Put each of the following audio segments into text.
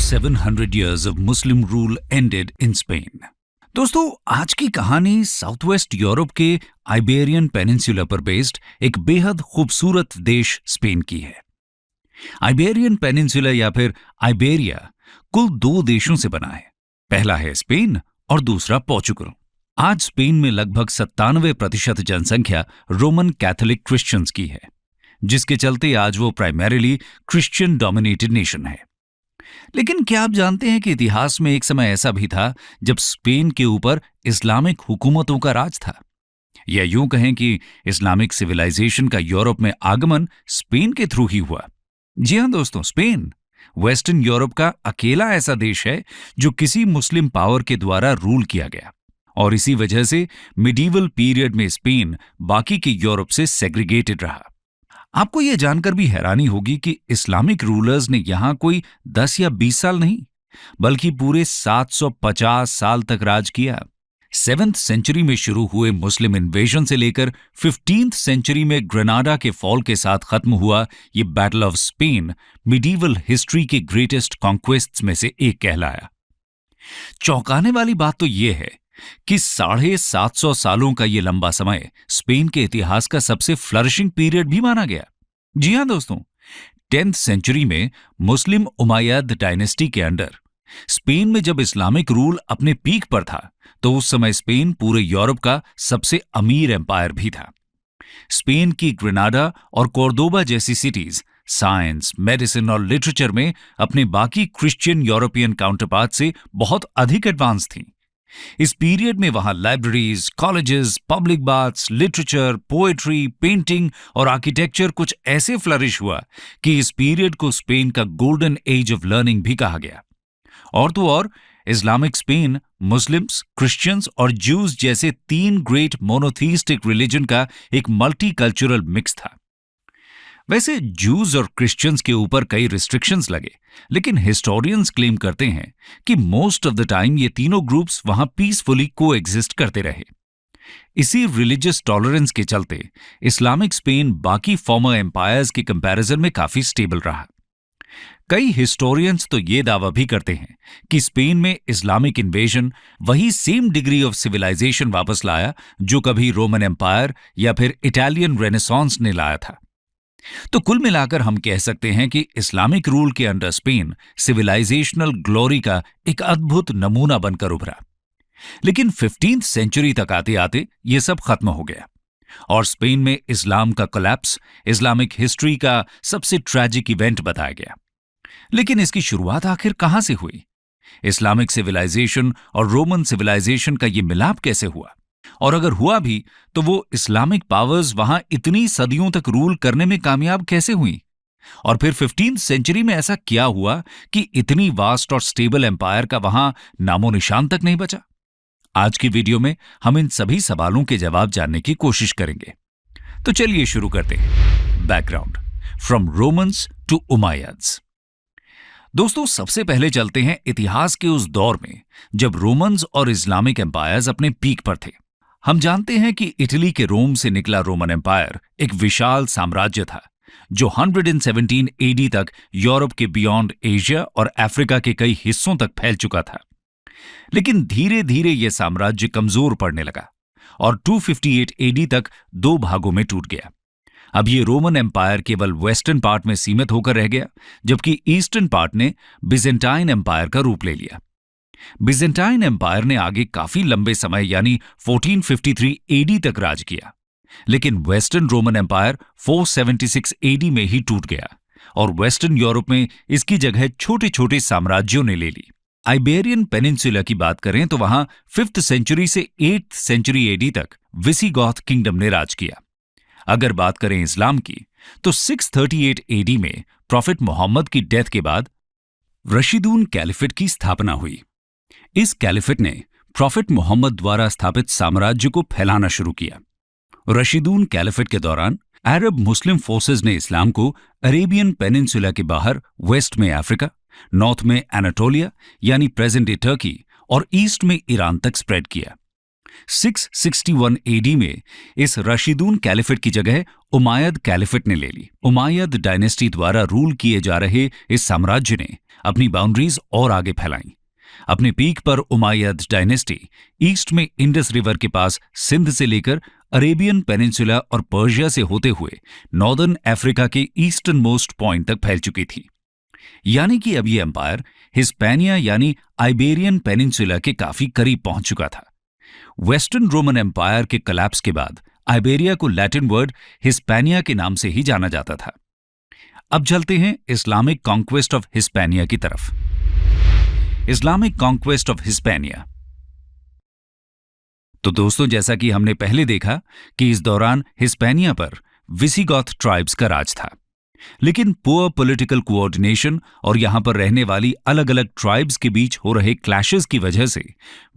700 years of Muslim rule ended in Spain. दोस्तों, आज की कहानी साउथ वेस्ट यूरोप के आइबेरियन पेनिनसुला पर बेस्ड एक बेहद खूबसूरत देश स्पेन की है। आइबेरियन पेनिनसुला या फिर आइबेरिया कुल दो देशों से बना है। पहला है स्पेन और दूसरा पोर्चुगल। आज स्पेन में लगभग 97% जनसंख्या रोमन कैथोलिक क्रिश्चियंस की है, जिसके चलते आज वो प्राइमरीली क्रिश्चियन डोमिनेटेड नेशन है। लेकिन क्या आप जानते हैं कि इतिहास में एक समय ऐसा भी था जब स्पेन के ऊपर इस्लामिक हुकूमतों का राज था, या यूं कहें कि इस्लामिक सिविलाइजेशन का यूरोप में आगमन स्पेन के थ्रू ही हुआ। जी हां दोस्तों, स्पेन वेस्टर्न यूरोप का अकेला ऐसा देश है जो किसी मुस्लिम पावर के द्वारा रूल किया गया, और इसी वजह से मिडीवल पीरियड में स्पेन बाकी के यूरोप से सेग्रीगेटेड रहा। आपको यह जानकर भी हैरानी होगी कि इस्लामिक रूलर्स ने यहां कोई 10 या 20 साल नहीं, बल्कि पूरे 750 साल तक राज किया। 7th सेंचुरी में शुरू हुए मुस्लिम इन्वेजन से लेकर 15th सेंचुरी में ग्रेनाडा के फॉल के साथ खत्म हुआ ये battle of Spain medieval history के ग्रेटेस्ट कॉन्क्वेस्ट्स में से एक कहलाया। चौंकाने वाली बात तो यह है कि 750 सालों का ये लंबा समय स्पेन के इतिहास का सबसे फ्लरिशिंग पीरियड भी माना गया। जी हां दोस्तों, 10th सेंचुरी में मुस्लिम उमैयद डायनेस्टी के अंडर स्पेन में जब इस्लामिक रूल अपने पीक पर था, तो उस समय स्पेन पूरे यूरोप का सबसे अमीर एम्पायर भी था। स्पेन की ग्रेनाडा और कोर्दोबा जैसी सिटीज साइंस, मेडिसिन और लिटरेचर में अपने बाकी क्रिश्चियन यूरोपियन काउंटरपार्ट से बहुत अधिक एडवांस थीं। इस पीरियड में वहां libraries, colleges, public baths, literature, poetry, painting और आर्किटेक्चर कुछ ऐसे फ्लरिश हुआ कि इस पीरियड को स्पेन का गोल्डन एज ऑफ लर्निंग भी कहा गया। और तो और इस्लामिक स्पेन मुस्लिम्स, क्रिश्चियंस और ज्यूज जैसे 3 ग्रेट मोनोथीस्टिक रिलीजन का एक मल्टीकल्चरल मिक्स था। वैसे ज्यूज और क्रिश्चियंस के ऊपर कई रिस्ट्रिक्शंस लगे, लेकिन हिस्टोरियंस क्लेम करते हैं कि मोस्ट ऑफ द टाइम ये तीनों ग्रुप्स वहां पीसफुली कोएग्जिस्ट करते रहे। इसी रिलीजियस टॉलरेंस के चलते इस्लामिक स्पेन बाकी फॉर्मर एम्पायर्स के कंपैरिजन में काफी स्टेबल रहा। कई हिस्टोरियंस तो ये दावा भी करते हैं कि स्पेन में इस्लामिक इन्वेजन वही सेम डिग्री ऑफ सिविलाइजेशन वापस लाया जो कभी रोमन एम्पायर या फिर इटालियन रेनेसांस ने लाया था। तो कुल मिलाकर हम कह सकते हैं कि इस्लामिक रूल के अंडर स्पेन सिविलाइजेशनल ग्लोरी का एक अद्भुत नमूना बनकर उभरा। लेकिन 15th सेंचुरी तक आते आते ये सब खत्म हो गया और स्पेन में इस्लाम का कोलैप्स इस्लामिक हिस्ट्री का सबसे ट्रैजिक इवेंट बताया गया। लेकिन इसकी शुरुआत आखिर कहां से हुई? इस्लामिक सिविलाइजेशन और रोमन सिविलाइजेशन का ये मिलाप कैसे हुआ? और अगर हुआ भी तो वो इस्लामिक पावर्स वहां इतनी सदियों तक रूल करने में कामयाब कैसे हुई? और फिर 15th सेंचुरी में ऐसा क्या हुआ कि इतनी वास्ट और स्टेबल एम्पायर का वहां नामो निशान तक नहीं बचा? आज की वीडियो में हम इन सभी सवालों के जवाब जानने की कोशिश करेंगे। तो चलिए शुरू करते हैं। Background from Romans to Umayyads. दोस्तों, सबसे पहले चलते हैं इतिहास के उस दौर में जब रोमन्स और इस्लामिक एम्पायर्स अपने पीक पर थे। हम जानते हैं कि इटली के रोम से निकला रोमन एम्पायर एक विशाल साम्राज्य था जो 117 AD तक यूरोप के बियॉन्ड एशिया और अफ्रीका के कई हिस्सों तक फैल चुका था। लेकिन धीरे धीरे यह साम्राज्य कमजोर पड़ने लगा और 258 AD तक 2 भागों में टूट गया। अब ये रोमन एम्पायर केवल वेस्टर्न पार्ट में सीमित होकर रह गया, जबकि ईस्टर्न पार्ट ने बिजेंटाइन एम्पायर का रूप ले लिया। बिजेंटाइन एम्पायर ने आगे काफी लंबे समय यानी 1453 AD तक राज किया, लेकिन वेस्टर्न रोमन एम्पायर 476 AD में ही टूट गया और वेस्टर्न यूरोप में इसकी जगह छोटे छोटे साम्राज्यों ने ले ली। आइबेरियन पेनिनसुला की बात करें तो वहां 5th सेंचुरी से 8th सेंचुरी AD तक विसिगॉथ किंगडम ने राज किया। अगर बात करें इस्लाम की तो 638 AD में प्रॉफिट मोहम्मद की डेथ के बाद रशीदून कैलिफेट की स्थापना हुई। इस कैलिफेट ने प्रॉफिट मोहम्मद द्वारा स्थापित साम्राज्य को फैलाना शुरू किया। रशीदून कैलिफेट के दौरान अरब मुस्लिम फोर्सेस ने इस्लाम को अरेबियन पेनिनसुला के बाहर वेस्ट में अफ्रीका, नॉर्थ में एनाटोलिया यानी प्रेजेंट डे टर्की और ईस्ट में ईरान तक स्प्रेड किया। 661 AD में इस रशीदून कैलिफेट की जगह उमैयद कैलिफेट ने ले ली। उमैयद डायनेस्टी द्वारा रूल किए जा रहे इस साम्राज्य ने अपनी बाउंड्रीज और आगे फैलाईं। अपने पीक पर उमाय्यद डायनेस्टी ईस्ट में इंडस रिवर के पास सिंध से लेकर अरेबियन पेनिनसुला और पर्शिया से होते हुए नॉर्दर्न अफ्रीका के ईस्टर्न मोस्ट पॉइंट तक फैल चुकी थी। यानी कि अब यह एम्पायर हिस्पैनिया यानी आइबेरियन पेनिनसुला के काफी करीब पहुंच चुका था। वेस्टर्न रोमन एम्पायर के कोलैप्स के बाद आइबेरिया को लैटिन वर्ड हिस्पैनिया के नाम से ही जाना जाता था। अब चलते हैं इस्लामिक कॉन्क्वेस्ट ऑफ हिस्पैनिया की तरफ। Islamic conquest of Hispania. तो दोस्तों, जैसा कि हमने पहले देखा कि इस दौरान हिस्पैनिया पर विसिगॉथ ट्राइब्स का राज था, लेकिन पुअर पॉलिटिकल कोऑर्डिनेशन और यहां पर रहने वाली अलग अलग ट्राइब्स के बीच हो रहे क्लैशेस की वजह से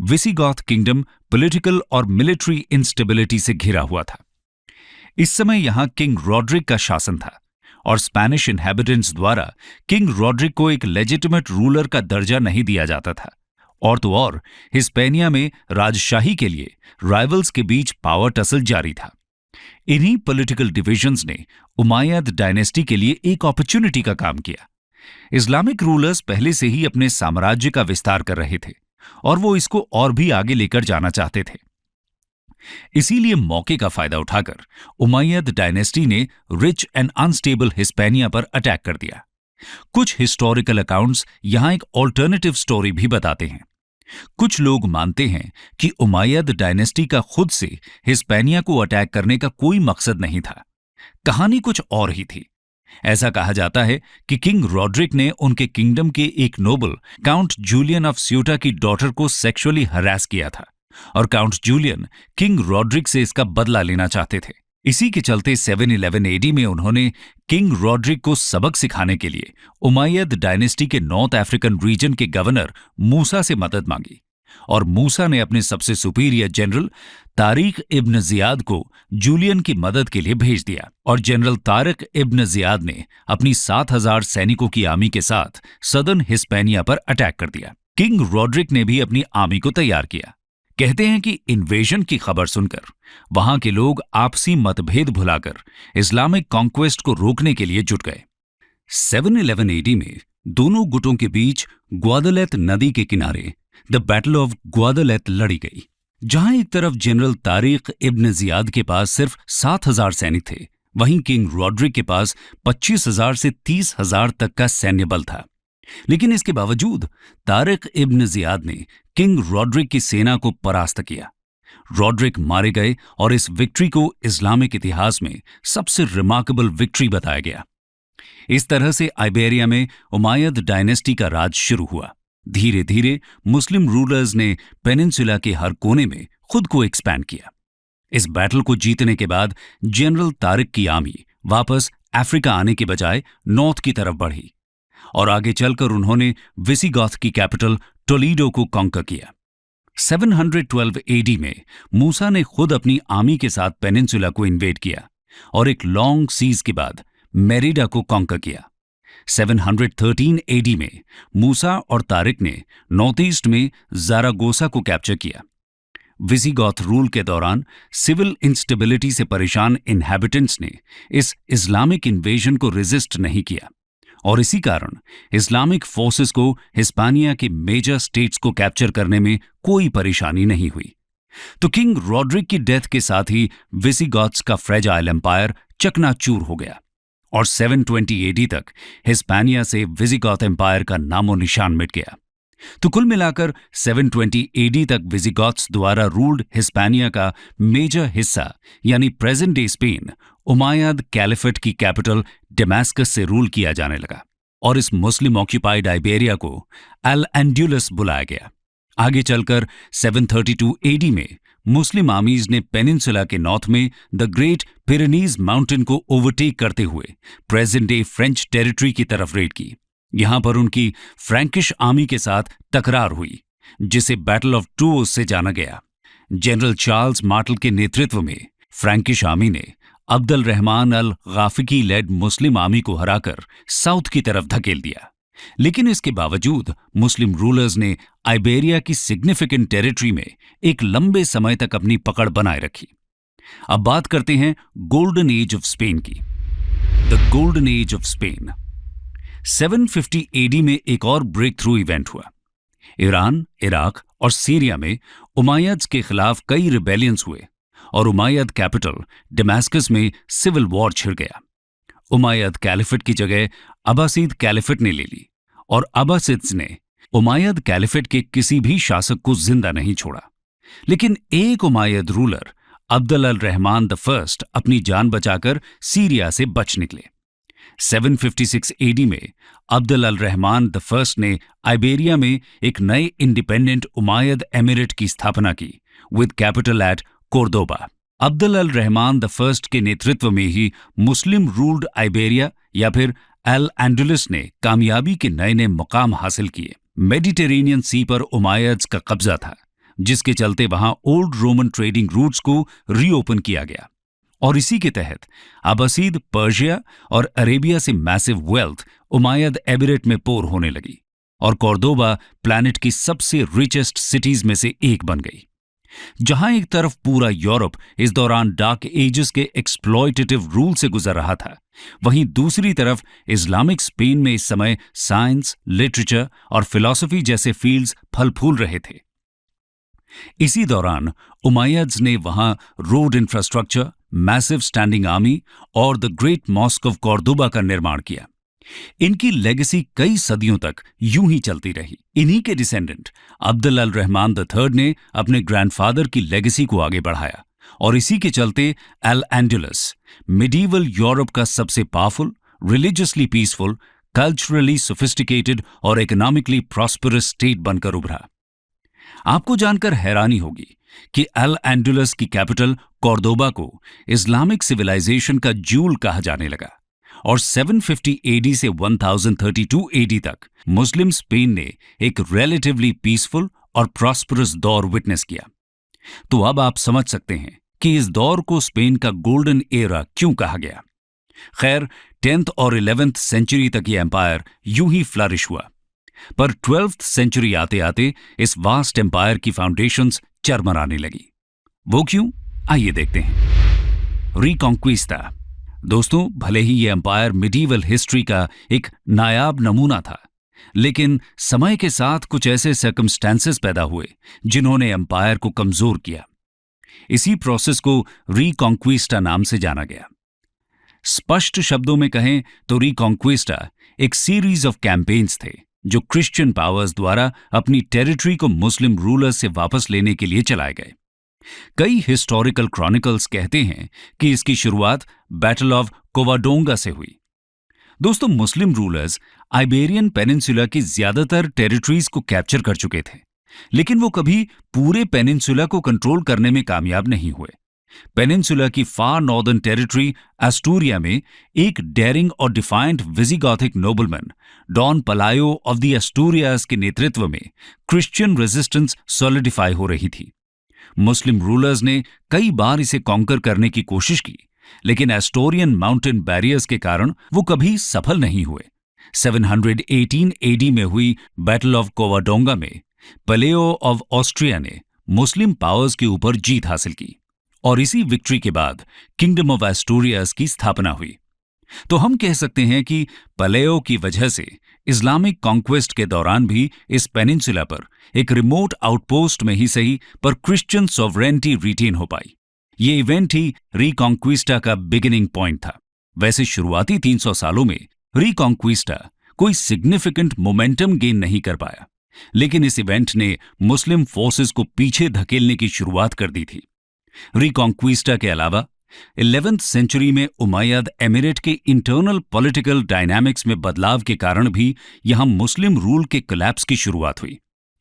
विसिगॉथ किंगडम पॉलिटिकल और मिलिट्री इंस्टेबिलिटी से घिरा हुआ था। इस समय यहां किंग रॉड्रिक का शासन था और स्पेनिश इनहैबिटेंट्स द्वारा किंग रॉड्रिक को एक लेजिटिमेट रूलर का दर्जा नहीं दिया जाता था। और तो और हिस्पैनिया में राजशाही के लिए राइवल्स के बीच पावर टसल जारी था। इन्हीं पॉलिटिकल डिविजन्स ने उमाय्यद डायनेस्टी के लिए एक अपॉर्चुनिटी का काम किया। इस्लामिक रूलर्स पहले से ही अपने साम्राज्य का विस्तार कर रहे थे और वो इसको और भी आगे लेकर जाना चाहते थे। इसीलिए मौके का फायदा उठाकर उमाय्यद डायनेस्टी ने रिच एंड अनस्टेबल हिस्पैनिया पर अटैक कर दिया। कुछ हिस्टोरिकल अकाउंट्स यहां एक ऑल्टरनेटिव स्टोरी भी बताते हैं। कुछ लोग मानते हैं कि उमाय्यद डायनेस्टी का खुद से हिस्पैनिया को अटैक करने का कोई मकसद नहीं था। कहानी कुछ और ही थी। ऐसा कहा जाता है कि किंग रॉड्रिक ने उनके किंगडम के एक नोबल काउंट जूलियन ऑफ स्यूटा की डॉटर को सेक्सुअली हरास किया था और काउंट जूलियन किंग रॉड्रिक से इसका बदला लेना चाहते थे। इसी के चलते 711 एडी में उन्होंने किंग रॉड्रिक को सबक सिखाने के लिए उमाय्यद डायनेस्टी के नॉर्थ अफ्रीकन रीजन के गवर्नर मूसा से मदद मांगी और मूसा ने अपने सबसे सुपीरियर जनरल तारिक इब्न जियाद को जूलियन की मदद के लिए भेज दिया और जनरल तारिक इब्न जियाद ने अपनी 7,000 सैनिकों की आर्मी के साथ सदर्न हिस्पैनिया पर अटैक कर दिया। किंग रॉड्रिक ने भी अपनी आर्मी को तैयार किया। कहते हैं कि इन्वेजन की खबर सुनकर वहां के लोग आपसी मतभेद भुलाकर इस्लामिक कॉन्क्वेस्ट को रोकने के लिए जुट गए। 711 एडी में दोनों गुटों के बीच ग्वादलेथ नदी के किनारे द बैटल ऑफ ग्वादलेथ लड़ी गई, जहां एक तरफ जनरल तारिक इब्न जियाद के पास सिर्फ 7,000 सैनिक थे, वहीं किंग रॉड्रिक के पास 25,000 से 30,000 तक का सैन्य बल था। लेकिन इसके बावजूद तारिक इब्न जियाद ने किंग रॉड्रिक की सेना को परास्त किया। रॉड्रिक मारे गए और इस विक्ट्री को इस्लामिक इतिहास में सबसे रिमार्केबल विक्ट्री बताया गया। इस तरह से आइबेरिया में उमाय्यद डायनेस्टी का राज शुरू हुआ। धीरे धीरे मुस्लिम रूलर्स ने पेनिनसुला के हर कोने में खुद को एक्सपैंड किया। इस बैटल को जीतने के बाद जनरल तारिक की आर्मी वापस अफ्रीका आने के बजाय नॉर्थ की तरफ बढ़ी और आगे चलकर उन्होंने विसिगॉथ की कैपिटल टोलीडो को कॉन्कर किया। 712 एडी में मूसा ने खुद अपनी आर्मी के साथ पेनिनसुला को इन्वेड किया और एक लॉन्ग सीज के बाद मेरिडा को कॉन्कर किया। 713 एडी में मूसा और तारिक ने नॉर्थ ईस्ट में ज़ारागोसा को कैप्चर किया। विसिगॉथ रूल के दौरान सिविल इंस्टेबिलिटी से परेशान इनहैबिटेंट्स ने इस इस्लामिक इन्वेजन को रेजिस्ट नहीं किया और इसी कारण इस्लामिक फोर्सेस को हिस्पैनिया के मेजर स्टेट्स को कैप्चर करने में कोई परेशानी नहीं हुई। तो किंग रॉड्रिक की डेथ के साथ ही विसिगॉथ्स का फ्रेजाइल एम्पायर चकनाचूर हो गया और 720 एडी तक हिस्पैनिया से विसिगॉथ एम्पायर का नामो निशान मिट गया। तो कुल मिलाकर 720 एडी तक विसिगॉथ्स द्वारा रूल्ड हिस्पैनिया का मेजर हिस्सा यानी प्रेजेंट डे स्पेन उमाय्यद कैलिफेट की कैपिटल डेमास्कस से रूल किया जाने लगा और इस मुस्लिम ऑक्यूपाइड आइबेरिया को अल एंडुलस बुलाया गया। आगे चलकर 732 एडी में मुस्लिम आर्मीज ने पेनिनसुला के नॉर्थ में द ग्रेट पिरेनीज माउंटेन को ओवरटेक करते हुए प्रेजेंट डे फ्रेंच टेरिटरी की तरफ रेड की। यहां पर उनकी फ्रैंकिश आर्मी के साथ टकरार हुई, जिसे बैटल ऑफ टूओस से जाना गया। जनरल चार्ल्स मार्टल के नेतृत्व में फ्रैंकिश आर्मी ने अब्दुल रहमान अल गाफिकी लेड मुस्लिम आर्मी को हराकर साउथ की तरफ धकेल दिया। लेकिन इसके बावजूद मुस्लिम रूलर्स ने आइबेरिया की सिग्निफिकेंट टेरिटरी में एक लंबे समय तक अपनी पकड़ बनाए रखी। अब बात करते हैं गोल्डन एज ऑफ स्पेन की। The golden age of Spain 750 AD में एक और ब्रेक थ्रू इवेंट हुआ। ईरान, इराक और सीरिया में उमाय्यद्स के खिलाफ कई रिबेलियंस हुए और उमाय्यद कैपिटल दमास्कस में सिविल वॉर छिड़ गया। उमाय्यद कैलिफेट की जगह अब्बासीद कैलिफेट ने ले ली और अब्बासिद्स ने उमाय्यद कैलिफेट के किसी भी शासक को जिंदा नहीं छोड़ा। लेकिन एक Umayyad ruler Abdul al Rahman the first अपनी जान बचाकर सीरिया से बच निकले। 756 एडी में Abdul al Rahman the first ने आइबेरिया में एक नए इंडिपेंडेंट उमाय्यद एमिरेट की स्थापना की with capital at Cordoba. Abdul al Rahman the first के नेतृत्व में ही मुस्लिम रूल्ड आइबेरिया या फिर अल एंडलुस ने कामयाबी के नए नए मुकाम हासिल किए। मेडिटेरेनियन सी पर उमाय्यद्स का कब्जा था, जिसके चलते वहां ओल्ड रोमन ट्रेडिंग रूट्स को रीओपन किया गया और इसी के तहत अब्बासीद पर्शिया और अरेबिया से मैसिव वेल्थ उमाय्यद एमिरेट में पोर होने लगी और कोर्दोबा प्लैनेट की सबसे रिचेस्ट सिटीज में से एक बन गई। जहां एक तरफ पूरा यूरोप इस दौरान डार्क एजेस के एक्सप्लॉयटेटिव रूल से गुजर रहा था, वहीं दूसरी तरफ इस्लामिक स्पेन में इस समय साइंस, लिटरेचर और फिलॉसफी जैसे फील्ड्स फल फूल रहे थे। इसी दौरान उमाय्यद्स ने वहां road infrastructure, massive standing army और the great mask of Cordoba का निर्माण किया। इनकी लेगेसी कई सदियों तक यूं ही चलती रही। इन्हीं के descendant Abdul al Rahman the third ने अपने ग्रैंडफादर की लेगेसी को आगे बढ़ाया और इसी के चलते अल एंडलस मिडीवल यूरोप का सबसे powerful, religiously peaceful, culturally sophisticated और इकोनॉमिकली प्रॉस्परस स्टेट बनकर उभरा। आपको जानकर हैरानी होगी कि अल एंडलस की कैपिटल कोर्दोबा को इस्लामिक सिविलाइजेशन का जूल कहा जाने लगा और 750 एडी से 1032 एडी तक मुस्लिम स्पेन ने एक रिलेटिवली पीसफुल और प्रॉस्परस दौर विटनेस किया। तो अब आप समझ सकते हैं कि इस दौर को स्पेन का गोल्डन एरा क्यों कहा गया। खैर, 10th और 11th सेंचुरी तक ये एम्पायर यूं ही फ्लरिश हुआ, पर 12th सेंचुरी आते आते इस वास्ट एम्पायर की फाउंडेशंस चरमराने लगी। वो क्यों, आइए देखते हैं। रिकॉन्क्विस्टा। दोस्तों, भले ही ये एम्पायर मिडीवल हिस्ट्री का एक नायाब नमूना था, लेकिन समय के साथ कुछ ऐसे सर्कमस्टेंसेस पैदा हुए जिन्होंने एम्पायर को कमजोर किया। इसी प्रोसेस को रिकॉन्क्विस्टा नाम से जाना गया। स्पष्ट शब्दों में कहें तो रिकॉन्क्विस्टा एक सीरीज ऑफ कैंपेन्स थे जो क्रिश्चियन पावर्स द्वारा अपनी टेरिटरी को मुस्लिम रूलर्स से वापस लेने के लिए चलाए गए। कई हिस्टोरिकल क्रॉनिकल्स कहते हैं कि इसकी शुरुआत बैटल ऑफ कोवाडोंगा से हुई। दोस्तों, मुस्लिम रूलर्स आइबेरियन पेनिनसुला की ज्यादातर टेरिटरीज को कैप्चर कर चुके थे, लेकिन वो कभी पूरे पेनिनसुला को कंट्रोल करने में कामयाब नहीं हुए। पेनिनसुला की फार नॉर्दर्न टेरिटरी एस्टूरिया में एक डेयरिंग और defiant Visigothic nobleman Don Pelayo of the Asturias के नेतृत्व में क्रिश्चियन रेजिस्टेंस सॉलिडिफाई हो रही थी। मुस्लिम रूलर्स ने कई बार इसे कॉन्कर करने की कोशिश की, लेकिन एस्टोरियन माउंटेन बैरियर्स के कारण वो कभी सफल नहीं हुए। 718 एडी में हुई बैटल ऑफ कोवाडोंगा में पलेयो ऑफ ऑस्ट्रिया ने मुस्लिम पावर्स के ऊपर जीत हासिल की और इसी विक्ट्री के बाद किंगडम ऑफ एस्टोरियास की स्थापना हुई। तो हम कह सकते हैं कि पलेयो की वजह से इस्लामिक कॉन्क्वेस्ट के दौरान भी इस पेनिनसुला पर एक रिमोट आउटपोस्ट में ही सही पर क्रिश्चियन सॉवरेनिटी रिटेन हो पाई। ये इवेंट ही रिकॉन्क्विस्टा का बिगिनिंग पॉइंट था। वैसे शुरुआती 300 सालों में रिकॉन्क्विस्टा कोई सिग्निफिकेंट मोमेंटम गेन नहीं कर पाया, लेकिन इस इवेंट ने मुस्लिम फोर्सेस को पीछे धकेलने की शुरुआत कर दी थी। रिकॉन्क्विस्टा के अलावा 11th सेंचुरी में उमैयद एमिरेट के इंटरनल पॉलिटिकल डायनामिक्स में बदलाव के कारण भी यहां मुस्लिम रूल के कोलैप्स की शुरुआत हुई।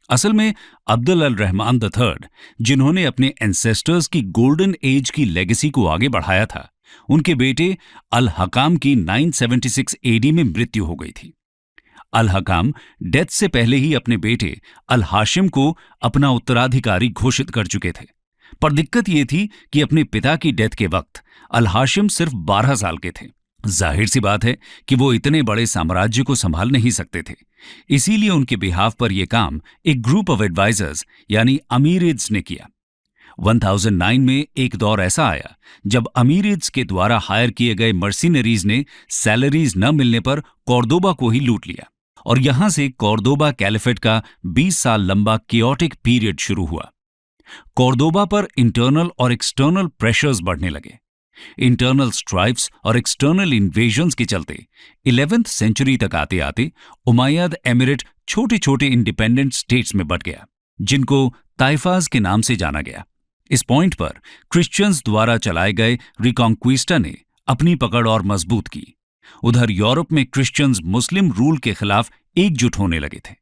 असल में Abdul al Rahman the third, जिन्होंने अपने एंसेस्टर्स की गोल्डन एज की लेगेसी को आगे बढ़ाया था, उनके बेटे अल हकाम की 976 एडी में मृत्यु हो गई थी। अल हकाम डेथ से पहले ही अपने बेटे अल हाशिम को अपना उत्तराधिकारी घोषित कर चुके थे, पर दिक्कत यह थी कि अपने पिता की डेथ के वक्त अल हाशिम सिर्फ 12 साल के थे। जाहिर सी बात है कि वो इतने बड़े साम्राज्य को संभाल नहीं सकते थे, इसीलिए उनके बिहाफ पर यह काम एक ग्रुप ऑफ एडवाइजर्स यानी अमीरिड्स ने किया। 1009 में एक दौर ऐसा आया जब अमीरिड्स के द्वारा हायर किए गए मर्सिनरीज ने सैलरीज न मिलने पर कॉर्दोबा को ही लूट लिया और यहां से कॉर्दोबा कैलिफेट का 20 साल लंबा कियोटिक पीरियड शुरू हुआ। कॉर्दोबा पर इंटरनल और एक्सटर्नल प्रेशर्स बढ़ने लगे। इंटरनल स्ट्राइप्स और एक्सटर्नल इन्वेजन्स के चलते 11th सेंचुरी तक आते आते उमैयद एमिरेट छोटे छोटे इंडिपेंडेंट स्टेट्स में बंट गया, जिनको ताइफाज के नाम से जाना गया। इस पॉइंट पर क्रिश्चियंस द्वारा चलाए गए रिकॉन्क्विस्टा ने अपनी पकड़ और मजबूत की। उधर यूरोप में क्रिश्चियंस मुस्लिम रूल के खिलाफ एकजुट होने लगे थे।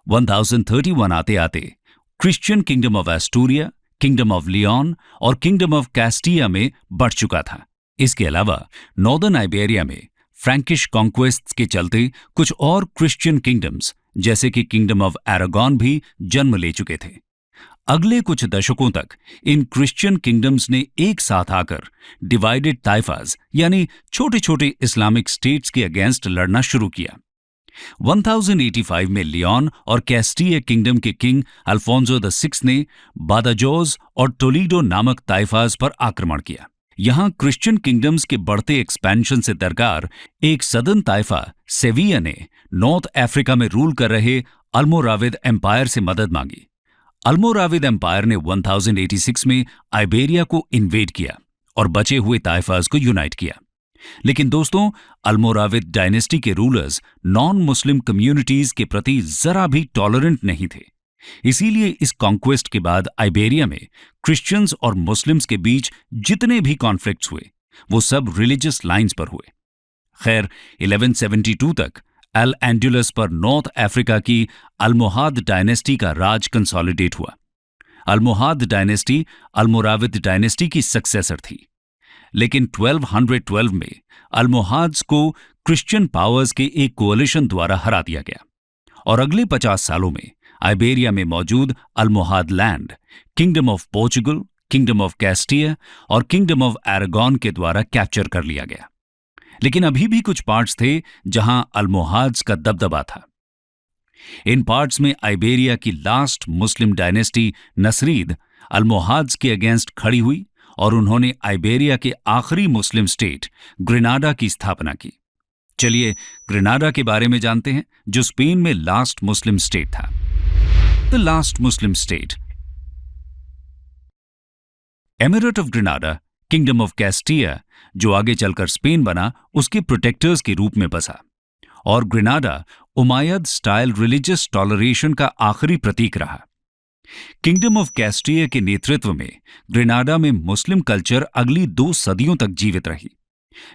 1031 आते आते Christian kingdom of Asturia, kingdom of Leon और किंगडम ऑफ कैस्टिया में बढ़ चुका था। इसके अलावा नॉर्दर्न आइबेरिया में फ्रैंकिश कॉन्क्वेस्ट्स के चलते कुछ और क्रिश्चियन किंगडम्स जैसे कि किंगडम ऑफ एरागॉन भी जन्म ले चुके थे। अगले कुछ दशकों तक इन क्रिश्चियन किंगडम्स ने एक साथ आकर डिवाइडेड ताइफाज यानी छोटे छोटे इस्लामिक स्टेट्स के अगेंस्ट लड़ना शुरू किया। 1085 में लियोन और कैस्टिया किंगडम के किंग अल्फोंसो VI ने बादाजोज और टोलीडो नामक ताइफाज पर आक्रमण किया। यहां क्रिश्चियन किंगडम्स के बढ़ते एक्सपेंशन से दरकार एक सदर्न ताइफा सेविया ने नॉर्थ अफ्रीका में रूल कर रहे अल्मोराविद एम्पायर से मदद मांगी। अल्मोराविद एम्पायर ने 1086 में आइबेरिया को इन्वेड किया और बचे हुए ताइफाज को यूनाइट किया। लेकिन दोस्तों, अल्मोराविद डायनेस्टी के रूलर्स नॉन मुस्लिम कम्युनिटीज के प्रति जरा भी टॉलरेंट नहीं थे। इसीलिए इस कॉन्क्वेस्ट के बाद आइबेरिया में क्रिश्चियंस और मुस्लिम्स के बीच जितने भी कॉन्फ्लिक्ट्स हुए वो सब रिलीजियस लाइंस पर हुए। खैर, 1172 तक अल एंडुलस पर नॉर्थ अफ्रीका की अल्मोहाद डायनेस्टी का राज कंसोलिडेट हुआ। अल्मोहाद डायनेस्टी अल्मोराविद डायनेस्टी की सक्सेसर थी, लेकिन 1212 में अल्मोहाद्स को क्रिश्चियन पावर्स के एक कोalition द्वारा हरा दिया गया और अगले 50 सालों में आइबेरिया में मौजूद Almohad land kingdom of Portugal, kingdom of Castilla और किंगडम ऑफ एरागॉन के द्वारा कैप्चर कर लिया गया। लेकिन अभी भी कुछ पार्ट्स थे जहां अल्मोहाद्स का दबदबा था। इन पार्ट्स में आइबेरिया की लास्ट मुस्लिम डायनेस्टी नसरीद अल्मोहाद्स के अगेंस्ट खड़ी हुई और उन्होंने आइबेरिया के आखिरी मुस्लिम स्टेट ग्रेनाडा की स्थापना की। चलिए ग्रेनाडा के बारे में जानते हैं, जो स्पेन में लास्ट मुस्लिम स्टेट था। The last Muslim state emirate of Granada, kingdom of Castilla, जो आगे चलकर स्पेन बना, उसके प्रोटेक्टर्स के रूप में बसा और Grenada Umayyad style religious toleration का आखिरी प्रतीक रहा। किंगडम ऑफ कैस्टिया के नेतृत्व में ग्रेनाडा में मुस्लिम कल्चर अगली 2 सदियों तक जीवित रही।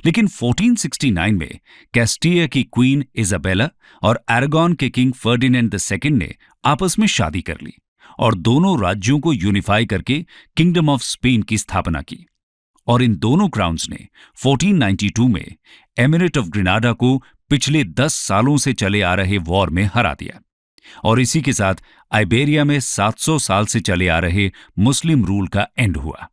लेकिन 1469 में कैस्टिया की क्वीन इजाबेला और एरागॉन के किंग फर्डिनेंड II ने आपस में शादी कर ली और दोनों राज्यों को यूनिफाई करके किंगडम ऑफ स्पेन की स्थापना की। और इन दोनों क्राउन्स ने 1492 में एमिरेट ऑफ ग्रेनाडा को पिछले 10 सालों से चले आ रहे वॉर में हरा दिया और इसी के साथ आइबेरिया में 700 साल से चले आ रहे मुस्लिम रूल का एंड हुआ।